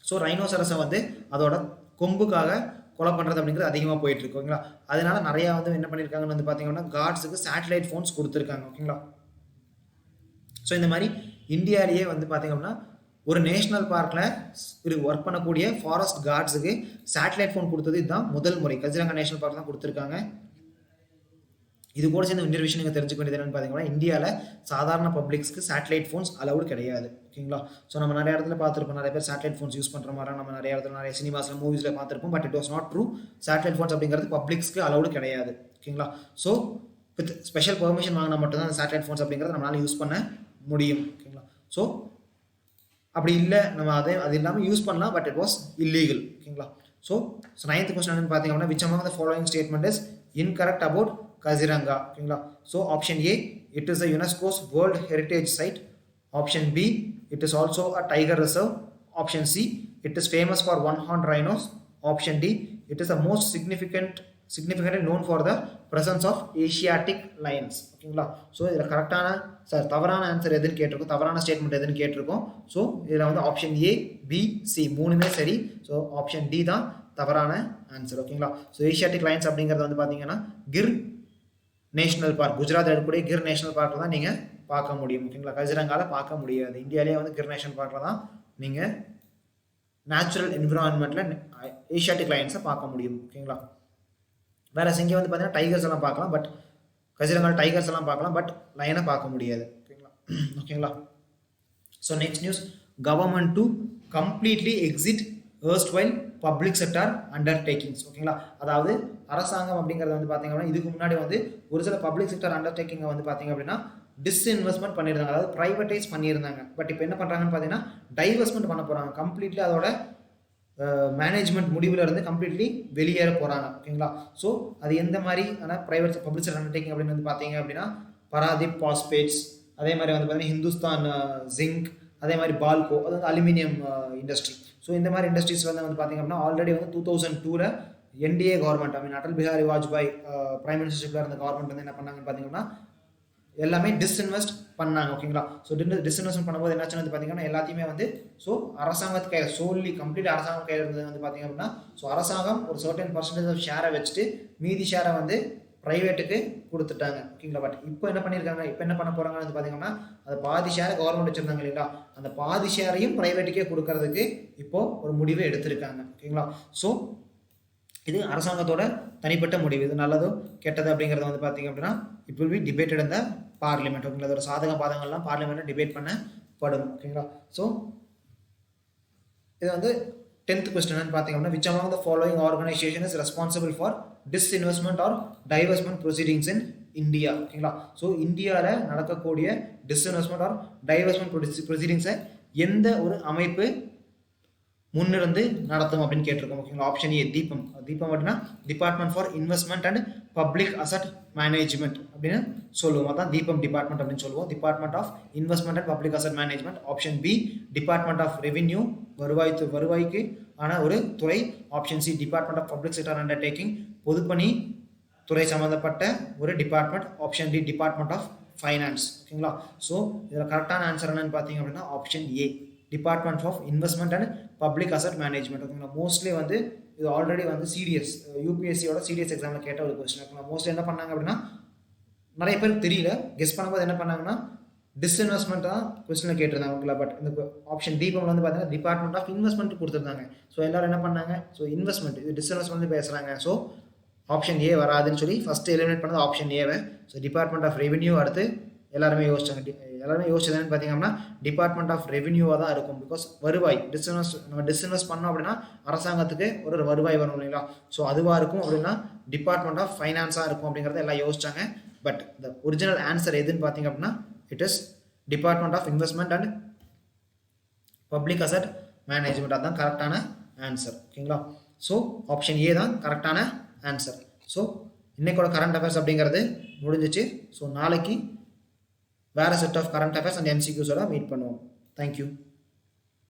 ஸோ ரைனோசரஸை வந்து அதோட கொம்புக்காக கொலை பண்ணுறது அப்படிங்கிறது அதிகமாக போயிட்டு இருக்கு. ஓகேங்களா, அதனால நிறையா வந்து என்ன பண்ணியிருக்காங்கன்னு வந்து பார்த்தீங்கன்னா காட்ஸுக்கு சேட்டலைட் ஃபோன்ஸ் கொடுத்துருக்காங்க. ஓகேங்களா, ஸோ இந்த மாதிரி இந்தியாவிலேயே வந்து பார்த்தீங்க அப்படின்னா ஒரு நேஷனல் பார்க்கில் ஒர்க் பண்ணக்கூடிய ஃபாரஸ்ட் கார்ட்ஸுக்கு சேட்டலைட் ஃபோன் கொடுத்தது இதுதான் முதல் முறை. கசிரங்கா நேஷனல் பார்க் தான் கொடுத்துருக்காங்க. இது கூட சேர்ந்து இன்னொரு விஷயம் நீங்கள் தெரிஞ்சுக்க வேண்டியது என்னன்னு பார்த்தீங்கன்னா இந்தியாவில் சாதாரண பப்ளிக்ஸ்க்கு சேட்டலைட் ஃபோன்ஸ் அலவுடு கிடையாது. ஓகேங்களா, ஸோ நம்ம நிறைய இடத்துல பார்த்துருப்போம், நிறைய பேர் சேட்டலைட் ஃபோன்ஸ் யூஸ் பண்ணுற மாதிரி நம்ம நிறைய இடத்துல நிறைய சினிமாஸில் மூவிஸில் பார்த்துருப்போம். But it was not true. Satellite phones அப்படிங்கிறது பப்ளிக்ஸ்க்கு அலவுடு கிடையாது. ஓகேங்களா, ஸோ வித் ஸ்பெஷல் பெர்மிஷன் வாங்கினா மட்டும்தான் அந்த சேட்டலைட் ஃபோன்ஸ் அப்படிங்கிறது நம்மளால யூஸ் பண்ண முடியும். ஓகேங்களா, ஸோ அப்படி இல்லை நம்ம அது இல்லாமல் யூஸ் பண்ணலாம், பட் இட் வாஸ் இல்லீகல். ஓகேங்களா, ஸோ 9th கொஸ்டின் என்னன்னு பார்த்தீங்க அப்படின்னா which among the following statement is incorrect about Kaziranga. ஓகேங்களா, so option A it is a UNESCO's World Heritage Site. Option B it is also a tiger reserve. Option C it is famous for 1 horn rhinos. Option D it is the most significantly known for the presence of Asiatic lions. ஓகேங்களா, so இதில் தவறான answer எதுன்னு கேட்டிருக்கோம், தவறான statement எதுன்னு கேட்டிருக்கோம். So இதில் வந்து ஆப்ஷன் ஏ, பி, சி மூணுமே சரி. ஸோ ஆப்ஷன் டி தான் தவறான ஆன்சர். ஓகேங்களா, ஸோ ஏஷியாட்டிக் லைன்ஸ் அப்படிங்கிறது வந்து பார்த்தீங்கன்னா கிர் நேஷனல் பார்க், குஜராத்தில் இருக்கக்கூடிய கிர் நேஷனல் பார்க்கில் தான் நீங்கள் பார்க்க முடியும். ஓகேங்களா, கசிரங்காவில் பார்க்க முடியாது. இந்தியாவிலேயே வந்து கிர் நேஷனல் பார்க்கில் தான் நீங்கள் நேச்சுரல் என்விரான்மெண்ட்டில் ஏஷியாட்டிக் லைன்ஸை பார்க்க முடியும். ஓகேங்களா, வேறு இங்கே வந்து பார்த்தீங்கன்னா டைகர்ஸ் எல்லாம் பார்க்கலாம், பட் கசிரங்காவில் டைகர்ஸ் எல்லாம் பார்க்கலாம், பட் லைனை பார்க்க முடியாது. ஓகேங்களா, ஓகேங்களா. So next news government to completely exit erstwhile public sector undertakings. ஓகேங்களா, அதாவது அரசாங்கம் அப்படிங்கிறது வந்து பார்த்தீங்க அப்படின்னா இதுக்கு முன்னாடி வந்து ஒரு சில பப்ளிக் செக்டார் அண்டர்டேக்கிங்கை வந்து பார்த்தீங்க அப்படின்னா டிஸ்இன்வெஸ்ட்மெண்ட் பண்ணியிருந்தாங்க, அதாவது ப்ரைவேட்டைஸ் பண்ணியிருந்தாங்க. பட் இப்போ என்ன பண்ணுறாங்கன்னு பார்த்தீங்கன்னா டைவர்ஸ்மெண்ட் பண்ண போகிறாங்க, கம்ப்ளீட்லி அதோட மேனேஜ்மெண்ட் முடிவில் இருந்து கம்ப்ளீட்லி வெளியேற போகிறாங்க. ஓகேங்களா, ஸோ அது எந்த மாதிரி ஆனால் ப்ரைவேட் பப்ளிக் செக்டர் அண்டர்டேக்கிங் அப்படின்னு வந்து பார்த்தீங்க அப்படின்னா பராதீப் பாஸ்பேட்ஸ், அதே மாதிரி வந்து பார்த்தீங்கன்னா ஹிந்துஸ்தான் ஜிங்க், அதே மாதிரி பால்கோ, அது வந்து அலுமினியம் இண்டஸ்ட்ரி. ஸோ இந்த மாதிரி இண்டஸ்ட்ரீஸ் வந்து பார்த்தீங்க அப்படின்னா ஆல்ரெடி வந்து 2002 என்டிஏ கவர்மெண்ட், ஐ மீன் அடல் பிஹாரி வாஜ்பாய் பிரைம் மினிஸ்டர்ஷிப்பில் இருந்த கவர்மெண்ட் வந்து என்ன பண்ணாங்கன்னு பார்த்தீங்கன்னா எல்லாமே டிஸ்இன்வெஸ்ட் பண்ணாங்க. ஓகேங்களா, ஸோ டிஸ்இன்வெஸ்ட் பண்ணும்போது என்னாச்சுன்னு வந்து பார்த்தீங்கன்னா எல்லாத்தையுமே வந்து ஸோ அரசாங்கத்து கையில் சோல்லி கம்ப்ளீட் அரசாங்கம் கையில் இருந்தது வந்து பார்த்தீங்க அப்படின்னா ஸோ அரசாங்கம் ஒரு சர்டன் பர்சன்டேஜ் ஆஃப் ஷேரை வச்சுட்டு மீதி ஷேரை வந்து ப்ரைவேட்டுக்கு கொடுத்துட்டாங்க. ஓகேங்களா, பட் இப்போ என்ன பண்ணியிருக்காங்க, இப்போ என்ன பண்ண போகிறாங்கன்னு வந்து பார்த்தீங்கன்னா அது பாதி ஷேரை கவர்மெண்ட் வச்சுருந்தாங்க இல்லைங்களா, அந்த பாதி ஷேரையும் ப்ரைவேட்டுக்கே கொடுக்கறதுக்கு இப்போது ஒரு முடிவை எடுத்திருக்காங்க. ஓகேங்களா, ஸோ இது அரசாங்கத்தோட தனிப்பட்ட முடிவு, இது நல்லதோ கெட்டது அப்படிங்கிறத வந்து பார்த்தீங்க அப்படின்னா இட் வில் பி டிபேட்டட் இந்த பார்லிமெண்ட். ஓகேங்களா, அதோட சாதக பாதங்கள்லாம் பார்லிமெண்ட்டில் டிபேட் பண்ணப்படும். ஓகேங்களா, ஸோ இது வந்து 10th கொஸ்டின் பார்த்தீங்க அப்படின்னா which among the following organisation is responsible for disinvestment or divestment proceedings in India. ஓகேங்களா, ஸோ இந்தியாவில் நடக்கக்கூடிய டிஸ்இன்வெஸ்ட்மெண்ட் ஆர் டைவர்ஸ்மெண்ட் ப்ரொசீடிங்ஸை எந்த ஒரு அமைப்பு முன்னிருந்து நடத்தும் அப்படின்னு கேட்டிருக்கோம். ஓகேங்களா, ஆப்ஷன் ஏ தீபம். தீபம் அப்படின்னா department for investment and public asset management அப்படின்னு சொல்லுவோம், அதான் தீபம் டிபார்ட்மெண்ட் அப்படின்னு சொல்லுவோம், department of investment and public asset management. Option B department of revenue, வருவாய்க்கு ஆன ஒரு துறை. Option C department of public sector undertaking, பொதுப்பணி துறை சம்மந்தப்பட்ட ஒரு department. Option D department of finance. ஓகேங்களா, ஸோ இதில் கரெக்டான ஆன்சர் என்னன்னு பார்த்தீங்க அப்படின்னா option A department of investment and public asset management. ஓகேங்களா, மோஸ்ட்லி வந்து இது ஆல்ரெடி வந்து சிடிஎஸ் யூபிஎஸ்சியோட சிடிஎஸ் எக்ஸாமில் கேட்ட ஒரு கொஸ்டின். ஓகேங்களா, மோஸ்ட்லி என்ன பண்ணாங்க அப்படின்னா நிறைய பேர் தெரியல, கெஸ் பண்ணும்போது என்ன பண்ணாங்கன்னா டிஸ்இன்வெஸ்ட்மெண்ட் தான் கொஸ்டினில் கேட்டிருந்தாங்க. ஓகேங்களா, பட் இந்த ஆப்ஷன் தீபம் வந்து பார்த்தீங்கன்னா டிபார்ட்மெண்ட் ஆஃப் இன்வெஸ்ட்மெண்ட் கொடுத்துருந்தாங்க. ஸோ எல்லாரும் என்ன பண்ணாங்க, ஸோ இன்வெஸ்ட்மெண்ட் இது டிஸ்இன்வெஸ்ட்மெண்ட் பேசுகிறாங்க, ஸோ ஆப்ஷன் ஏ வராதுன்னு சொல்லி ஃபஸ்ட்டு எலிமினேட் பண்ணது ஆப்ஷன் ஏவை. ஸோ டிபார்ட்மெண்ட் ஆஃப் ரெவன்யூ அடுத்து எல்லாருமே யோசிச்சாங்க. எல்லாருமே யோசிச்சதுன்னு பார்த்தீங்கன்னா டிபார்ட்மெண்ட் ஆஃப் ரெவன்யூவாக தான் இருக்கும். பிகாஸ் வருவாய் நம்ம டிஸ்இன்வெஸ்ட் பண்ணோம் அப்படின்னா அரசாங்கத்துக்கு ஒரு வருவாய் வரும் இல்லைங்களா, ஸோ அதுவாக இருக்கும். அப்படின்னா டிபார்ட்மெண்ட் ஆஃப் ஃபைனான்ஸாக இருக்கும் அப்படிங்கிறத எல்லாம் யோசிச்சாங்க. பட் த ஒரிஜினல் ஆன்சர் எதுன்னு பார்த்தீங்க அப்படின்னா it is department of investment and public asset management, அதுதான் கரெக்டான ஆன்சர். ஓகேங்களா, ஸோ ஆப்ஷன் ஏ தான் கரெக்டான ஆன்சர். ஸோ இன்னைக்கோட கரண்ட் அஃபேர்ஸ் அப்படிங்கிறது முடிஞ்சிச்சு. ஸோ நாளைக்கு வேறு set of current affairs and எம்சிக்யூஸோட மீட் பண்ணுவோம். தேங்க்யூ.